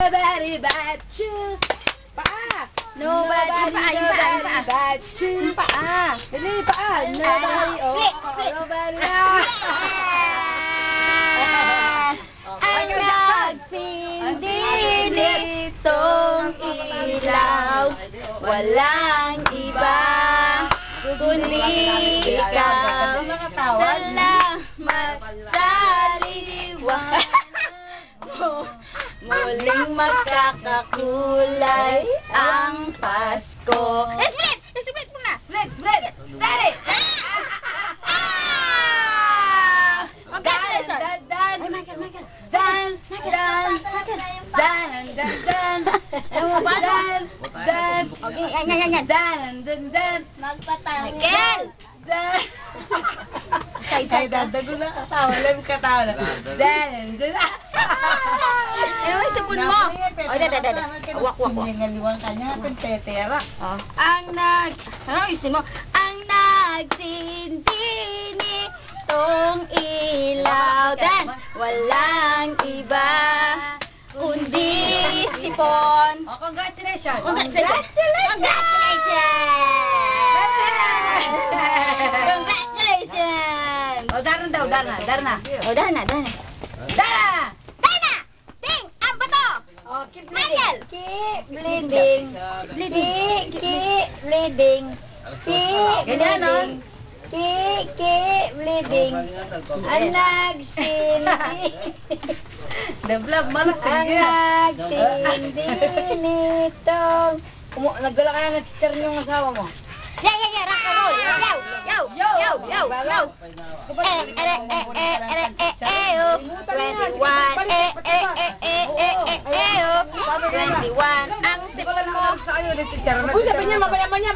Nobody but you. Paa. Nobody but you. Paa. Dali, paa. Nobody. Nobody. Ang nagsindi nitong ilaw, walang iba kundi ikaw. Salamat sa liwanag mo, muling magkakakulay ang Pasko. Split muna! Split! Dali! Magpatanggal! Ay, dadago na katawa. Alam katawa na. Ewan, sipon mo. O, dada. Wak. Ngaliwang kanya, tetera. Ayusin mo. Ang nagsindi nitong ilaw, dan walang iba kundi sipon. Congratulations! Congratulations! Darna. Ting, ang bato. Keep Michael. Keep bleeding. Keep bleeding. Ganyan, no? Keep bleeding. Ang nagsindi. Develop malas Ang nagsindi nitong... Nagdala kaya ng teacher niyong asawa mo? Yeah, rock and roll. Yo. 21 ang sipon mo. Sabi niya, mabayaman niya,